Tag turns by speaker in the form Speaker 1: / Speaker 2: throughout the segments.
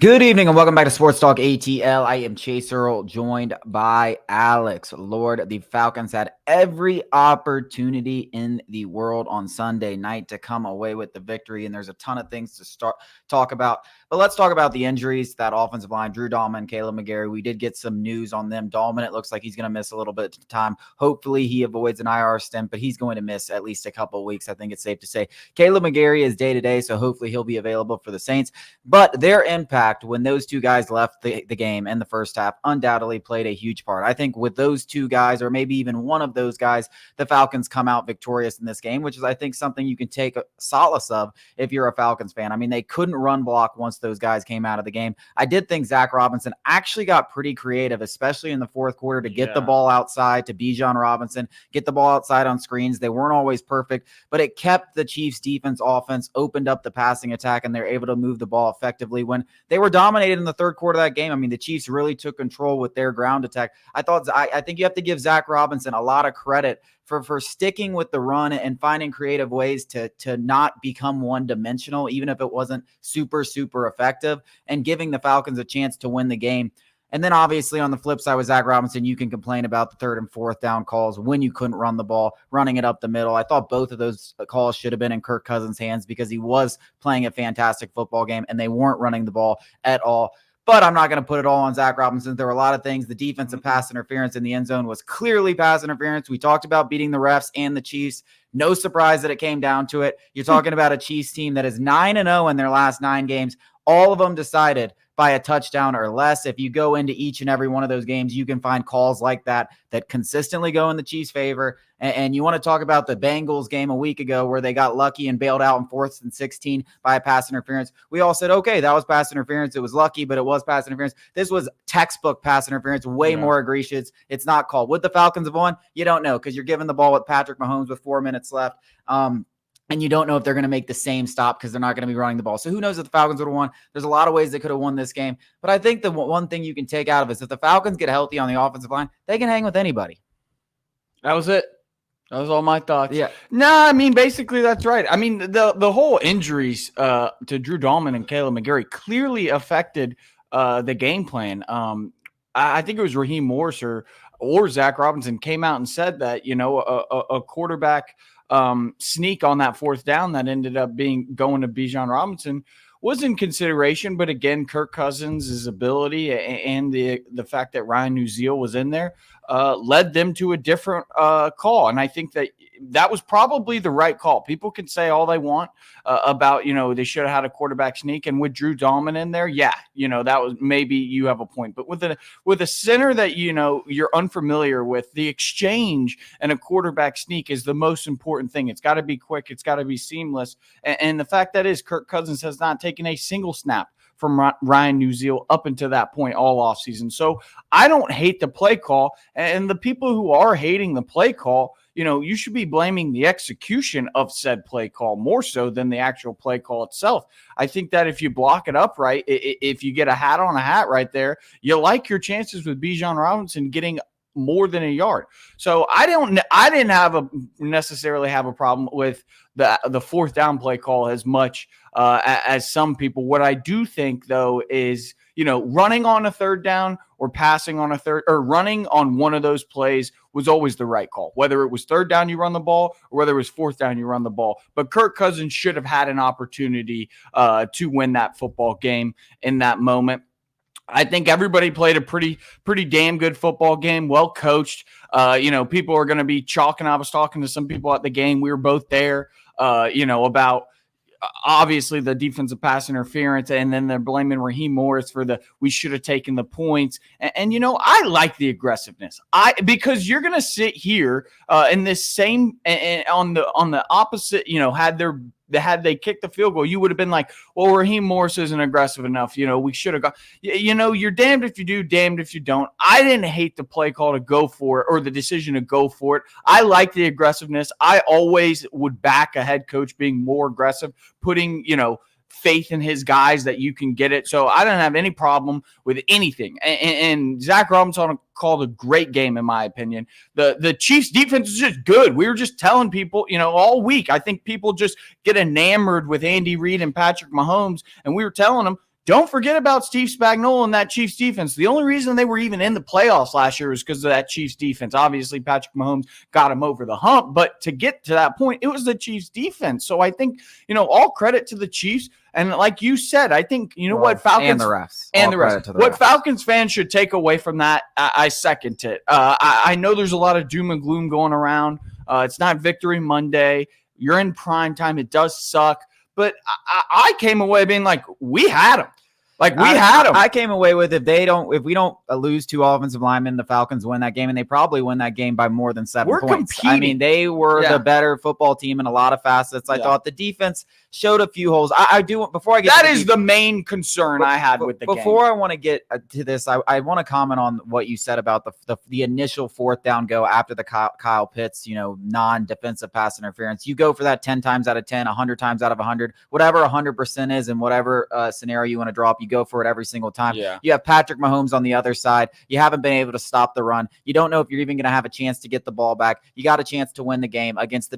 Speaker 1: Good evening and welcome back to Sports Talk ATL. I am Chase Earl, joined by Alex. Lord, the Falcons had every opportunity in the world on Sunday night to come away with the victory, and there's a ton of things to talk about. But let's talk about the injuries. That offensive line, Drew Dalman, Caleb McGarry. We did get some news on them. Dalman, it looks like he's going to miss a little bit of time. Hopefully he avoids an IR stint, but he's going to miss at least a couple of weeks. I think it's safe to say. Caleb McGarry is day-to-day, so hopefully he'll be available for the Saints. But their impact when those two guys left the game in the first half undoubtedly played a huge part. I think with those two guys, or maybe even one of those guys, the Falcons come out victorious in this game, which is, I think, something you can take a solace of if you're a Falcons fan. I mean, they couldn't run block once those guys came out of the game. I did think Zach Robinson actually got pretty creative, especially in the fourth quarter, to get the ball outside to Bijan Robinson, get the ball outside on screens. They weren't always perfect, but it kept the Chiefs defense offense, opened up the passing attack, and they're able to move the ball effectively when they were dominated in the third quarter of that game. I mean, the Chiefs really took control with their ground attack. I think you have to give Zach Robinson a lot of credit for sticking with the run and finding creative ways to not become one-dimensional, even if it wasn't super, super effective, and giving the Falcons a chance to win the game. And then obviously on the flip side with Zach Robinson, you can complain about the third and fourth down calls when you couldn't run the ball, running it up the middle. I thought both of those calls should have been in Kirk Cousins' hands because he was playing a fantastic football game and they weren't running the ball at all. But I'm not going to put it all on Zach Robinson. There were a lot of things. The defensive pass interference in the end zone was clearly pass interference. We talked about beating the refs and the Chiefs. No surprise that it came down to it. You're talking about a Chiefs team that is 9-0 in their last 9 games. All of them decided by a touchdown or less. If you go into each and every one of those games, you can find calls like that consistently go in the Chiefs' favor. And you want to talk about the Bengals game a week ago where they got lucky and bailed out in 4th and 16 by a pass interference. We all said, okay, that was pass interference. It was lucky, but it was pass interference. This was textbook pass interference, way more egregious. It's not called. Would the Falcons have won? You don't know because you're giving the ball with Patrick Mahomes with 4 minutes left. And you don't know if they're going to make the same stop because they're not going to be running the ball. So who knows if the Falcons would have won. There's a lot of ways they could have won this game. But I think the one thing you can take out of it is if the Falcons get healthy on the offensive line, they can hang with anybody.
Speaker 2: That was it. That was all my thoughts.
Speaker 1: Yeah.
Speaker 2: No, I mean, basically that's right. I mean, the whole injuries to Drew Dalman and Caleb McGarry clearly affected the game plan. I think it was Raheem Morris or Zach Robinson came out and said that, a quarterback sneak on that fourth down that ended up going to Bijan Robinson was in consideration. But again, Kirk Cousins' ability and the fact that Ryan Nuzeel was in there led them to a different call. And I think that was probably the right call. People can say all they want about, they should have had a quarterback sneak. And with Drew Dalman in there, that was maybe you have a point. But with a center that, you're unfamiliar with, the exchange and a quarterback sneak is the most important thing. It's got to be quick. It's got to be seamless. And the fact that is Kirk Cousins has not taken a single snap from Ryan Nuzeel up until that point all offseason. So I don't hate the play call. And the people who are hating the play call, you should be blaming the execution of said play call more so than the actual play call itself. I think that if you block it up right, if you get a hat on a hat right there, you like your chances with Bijan Robinson getting more than a yard. So I didn't necessarily have a problem with the fourth down play call as much as some people. What I do think though is, running on a third down or passing on a third or running on one of those plays was always the right call. Whether it was third down, you run the ball, or whether it was fourth down, you run the ball. But Kirk Cousins should have had an opportunity to win that football game in that moment. I think everybody played a pretty damn good football game, well coached. People are going to be chalking. I was talking to some people at the game. We were both there, about obviously the defensive pass interference, and then they're blaming Raheem Morris for we should have taken the points. And I like the aggressiveness. Because you're going to sit here in this same and on the opposite, had they kicked the field goal, you would have been like, well, Raheem Morris isn't aggressive enough. We should have gone. You're damned if you do, damned if you don't. I didn't hate the play call to go for it or the decision to go for it. I like the aggressiveness. I always would back a head coach being more aggressive, putting, faith in his guys that you can get it. So I don't have any problem with anything. And Zach Robinson called a great game, in my opinion. The Chiefs defense is just good. We were just telling people, all week, I think people just get enamored with Andy Reid and Patrick Mahomes. And we were telling them, Don't forget about Steve Spagnuolo and that Chiefs defense. The only reason they were even in the playoffs last year was because of that Chiefs defense. Obviously, Patrick Mahomes got him over the hump, but to get to that point, it was the Chiefs defense. So I think, all credit to the Chiefs. And like you said, I think, what Falcons
Speaker 1: and the refs
Speaker 2: and the refs. What Falcons fans should take away from that, I second it. I know there's a lot of doom and gloom going around. It's not Victory Monday. You're in prime time. It does suck. But I came away being like, we had them. Like we had them.
Speaker 1: I came away with if we don't lose 2 offensive linemen, the Falcons win that game, and they probably win that game by more than 7 points.
Speaker 2: Competing.
Speaker 1: I mean, they were the better football team in a lot of facets. I thought the defense showed a few holes. I do before I get
Speaker 2: that is the main concern I had with the game.
Speaker 1: Before I want to get to this, I want to comment on what you said about the initial 4th down go after the Kyle Pitts, non-defensive pass interference. You go for that 10 times out of 10, 100 times out of 100, whatever 100% is, and whatever scenario you want to draw up, you go for it every single time.
Speaker 2: Yeah.
Speaker 1: You have Patrick Mahomes on the other side. You haven't been able to stop the run. You don't know if you're even going to have a chance to get the ball back. You got a chance to win the game against the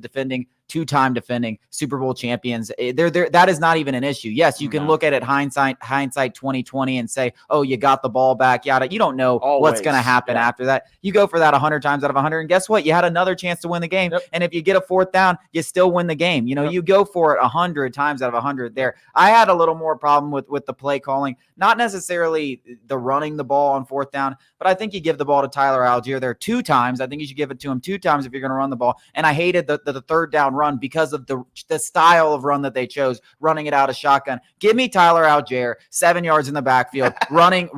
Speaker 1: 2-time defending Super Bowl champions. That is not even an issue. Yes, you can look at it hindsight 2020 and say, oh, you got the ball back. Yada. You don't know what's going to happen after that. You go for that 100 times out of 100, and guess what? You had another chance to win the game. Yep. And if you get a 4th down, you still win the game. You go for it 100 times out of 100 there. I had a little more problem with the play calling, not necessarily the running the ball on 4th down, but I think you give the ball to Tyler Algier there 2 times. I think you should give it to him 2 times if you're going to run the ball. And I hated the 3rd down run because of the style of run that they chose, running it out of shotgun. Give me Tyler Algier, 7 yards in the backfield, running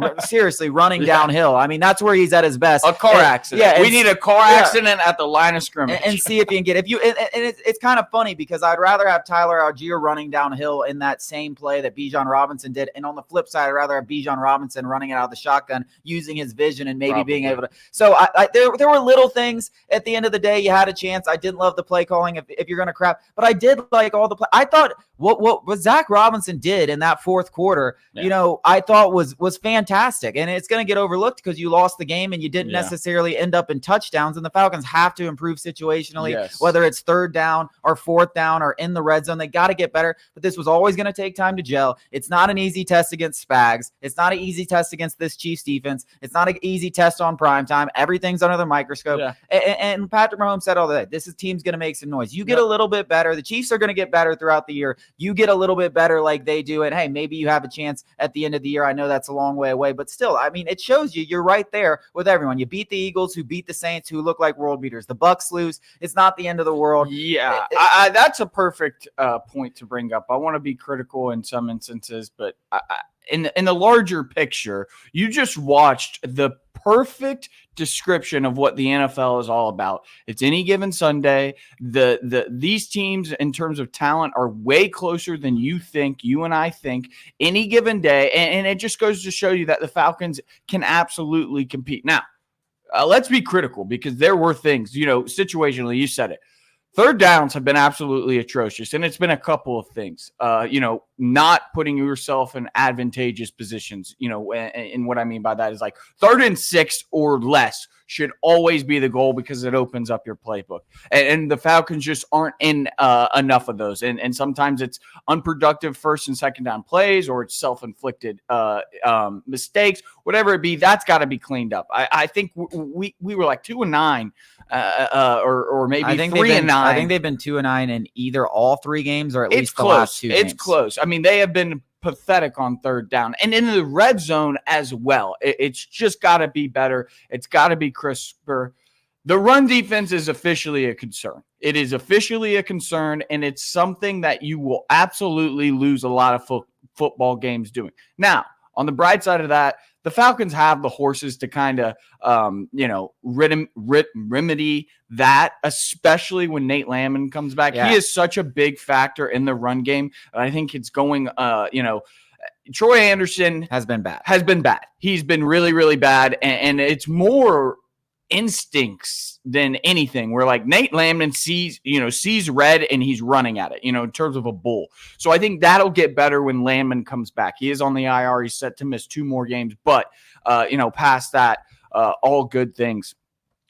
Speaker 1: downhill. I mean, that's where he's at his best.
Speaker 2: A car accident. Yeah, we need a car accident at the line of scrimmage.
Speaker 1: And see if you can get and it's kind of funny because I'd rather have Tyler Algier running downhill in that same play that Bijan Robinson did. And on the flip side, I'd rather have Bijan Robinson running it out of the shotgun, using his vision and maybe being able to. So there were little things at the end of the day. You had a chance. I didn't love the play calling if you're going to crap, but I did like all the play. I thought what Zach Robinson did in that 4th quarter, I thought was fantastic. And it's going to get overlooked because you lost the game and you didn't necessarily end up in touchdowns. And the Falcons have to improve situationally, whether it's 3rd down or 4th down or in the red zone. They got to get better. But this was always going to take time to gel. It's not an easy test against Spags. It's not an easy test against this Chiefs defense. It's not an easy test on primetime. Everything's under the microscope. Yeah. And Patrick Mahomes said all that. This team's going to make some noise. You get a little bit better. The Chiefs are going to get better throughout the year. You get a little bit better like they do. And hey, maybe you have a chance at the end of the year. I know that's a long way away, but still, I mean, it shows you're right there with everyone. You beat the Eagles, who beat the Saints, who look like world beaters. The Bucs lose. It's not the end of the world.
Speaker 2: Yeah, that's a perfect point to bring up. I want to be critical in some instances, but in the larger picture, you just watched the perfect description of what the NFL is all about. It's any given Sunday. These teams in terms of talent are way closer than you and I think any given day. And it just goes to show you that the Falcons can absolutely compete. Now, let's be critical because there were things, situationally, you said it. 3rd downs have been absolutely atrocious, and it's been a couple of things. Not putting yourself in advantageous positions. And what I mean by that is like 3rd and 6 or less should always be the goal because it opens up your playbook. And the Falcons just aren't in enough of those. And sometimes it's unproductive 1st and 2nd down plays, or it's self-inflicted mistakes, whatever it be. That's got to be cleaned up. I think we were like 2-9, or maybe 3-9.
Speaker 1: I think they've been 2-9 in either all 3 games or at least the last 2 games.
Speaker 2: It's close. I mean, they have been pathetic on 3rd down and in the red zone as well. It's just got to be better. It's got to be crisper. The run defense is officially a concern. It is officially a concern, and it's something that you will absolutely lose a lot of football games doing. Now, on the bright side of that, the Falcons have the horses to kind of, remedy that, especially when Nate Landman comes back. Yeah. He is such a big factor in the run game. I think it's going, Troy Anderson
Speaker 1: has been bad.
Speaker 2: He's been really, really bad. And it's more instincts than anything, where like Nate Landman sees red and he's running at it, in terms of a bull. So I think that'll get better when Landman comes back. He is on the IR. He's set to miss 2 more games, but past that, all good things.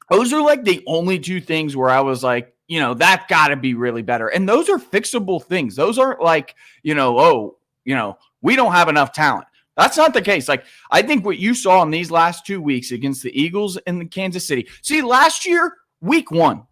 Speaker 2: Those are like the only 2 things where I was like, that got to be really better. And those are fixable things. Those aren't like, we don't have enough talent. That's not the case. Like, I think what you saw in these last 2 weeks against the Eagles and the Kansas City. See, last year, week 1,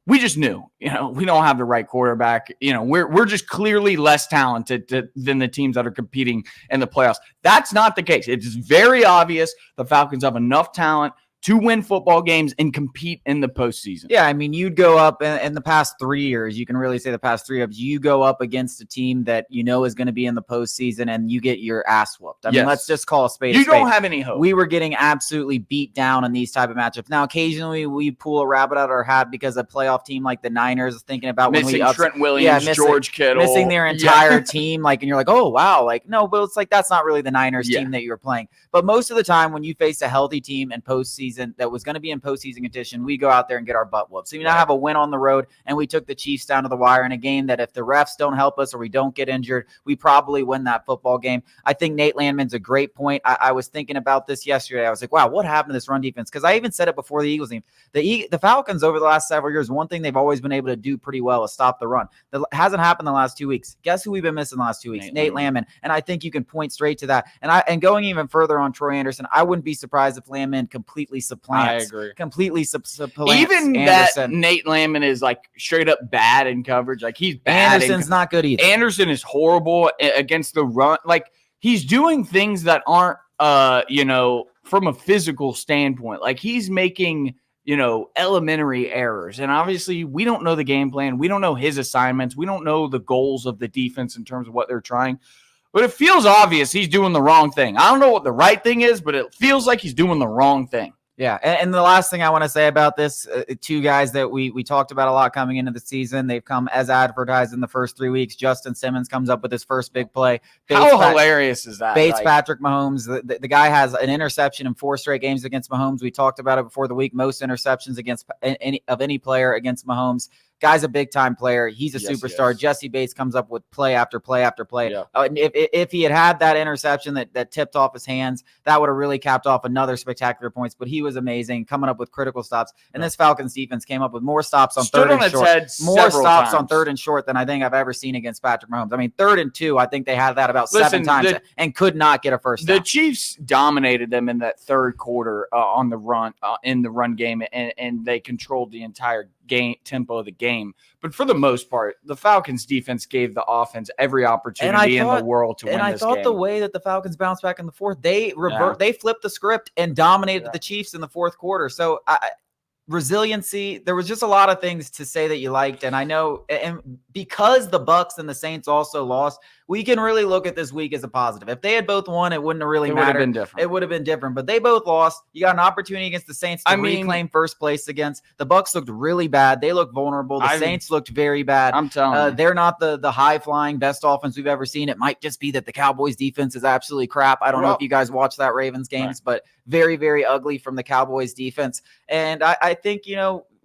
Speaker 2: we just knew, we don't have the right quarterback. We're just clearly less talented than the teams that are competing in the playoffs. That's not the case. It's very obvious the Falcons have enough talent to win football games and compete in the postseason.
Speaker 1: Yeah, I mean, you'd go up in the past 3 years. You can really say the past 3 years. You go up against a team that is going to be in the postseason, and you get your ass whooped. I mean, let's just call a spade.
Speaker 2: You don't have any hope.
Speaker 1: We were getting absolutely beat down in these type of matchups. Now, occasionally we pull a rabbit out of our hat because a playoff team like the Niners is thinking about
Speaker 2: missing Trent Williams, George Kittle,
Speaker 1: missing their entire team. Like, and you're like, oh wow, like no, but it's like that's not really the Niners team that you're playing. But most of the time, when you face a healthy team in postseason that was going to be in postseason condition, we go out there and get our butt whooped. So we now have a win on the road, and we took the Chiefs down to the wire in a game that if the refs don't help us or we don't get injured, we probably win that football game. I think Nate Landman's a great point. I was thinking about this yesterday. I was like, wow, what happened to this run defense? Because I even said it before the Eagles game. The Falcons over the last several years, one thing they've always been able to do pretty well is stop the run. That hasn't happened the last 2 weeks. Guess who we've been missing the last 2 weeks? Nate Landman. And I think you can point straight to that. And going even further on Troy Anderson, I wouldn't be surprised if Landman completely supplants.
Speaker 2: I agree.
Speaker 1: Completely
Speaker 2: even
Speaker 1: Anderson.
Speaker 2: That Nate Landman is like straight up bad in coverage. Like he's bad.
Speaker 1: Anderson's not good either.
Speaker 2: Anderson is horrible against the run. Like he's doing things that aren't, from a physical standpoint. Like he's making, elementary errors. And obviously we don't know the game plan. We don't know his assignments. We don't know the goals of the defense in terms of what they're trying. But it feels obvious he's doing the wrong thing. I don't know what the right thing is, but it feels like he's doing the wrong thing.
Speaker 1: Yeah, and the last thing I want to say about this, two guys that we talked about a lot coming into the season, they've come as advertised in the first 3 weeks. Justin Simmons comes up with his first big play.
Speaker 2: How hilarious is that?
Speaker 1: Bates Patrick Mahomes. The guy has an interception in 4 straight games against Mahomes. We talked about it before the week. Most interceptions against any player against Mahomes. Guy's a big-time player. He's a superstar. Yes. Jesse Bates comes up with play after play after play. Yeah. If he had that interception that tipped off his hands, that would have really capped off another spectacular points. But he was amazing, coming up with critical stops. And this Falcons defense came up with more stops on third and short. More stops on third and short than I think I've ever seen against Patrick Mahomes. I mean, 3rd and 2, I think they had that about 7 times and could not get a first down.
Speaker 2: The Chiefs dominated them in that third quarter on the run in the run game, and they controlled the entire game tempo of the game. But for the most part, the Falcons defense gave the offense every opportunity in the world to win this game. And I thought
Speaker 1: the way that the Falcons bounced back in the fourth, they flipped the script and dominated the Chiefs in the fourth quarter. So resiliency, there was just a lot of things to say that you liked. And I know, and because the Bucs and the Saints also lost, we can really look at this week as a positive. If they had both won, it wouldn't have really mattered. It would have been different. But they both lost. You got an opportunity against the Saints to reclaim first place against. The Bucs looked really bad. They looked vulnerable. The Saints looked very bad.
Speaker 2: I'm telling you.
Speaker 1: They're not the high-flying best offense we've ever seen. It might just be that the Cowboys' defense is absolutely crap. I don't know if you guys watch that Ravens games, but very, very ugly from the Cowboys' defense. And I think,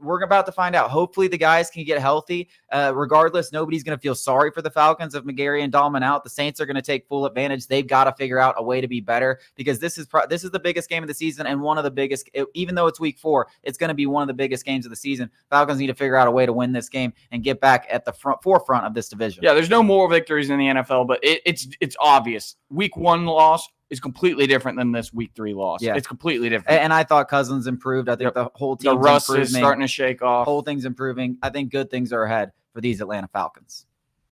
Speaker 1: we're about to find out. Hopefully the guys can get healthy. Regardless, nobody's going to feel sorry for the Falcons if McGarry and Dahlman out. The Saints are going to take full advantage. They've got to figure out a way to be better because this is the biggest game of the season and one of the biggest. Even though it's week 4, it's going to be one of the biggest games of the season. Falcons need to figure out a way to win this game and get back at the forefront of this division.
Speaker 2: Yeah, there's no more victories in the NFL, but it's obvious. Week 1 loss is completely different than this week 3 loss. Yeah. It's completely different.
Speaker 1: And I thought Cousins improved. I think the whole team
Speaker 2: is starting to shake off.
Speaker 1: Whole thing's improving. I think good things are ahead for these Atlanta Falcons.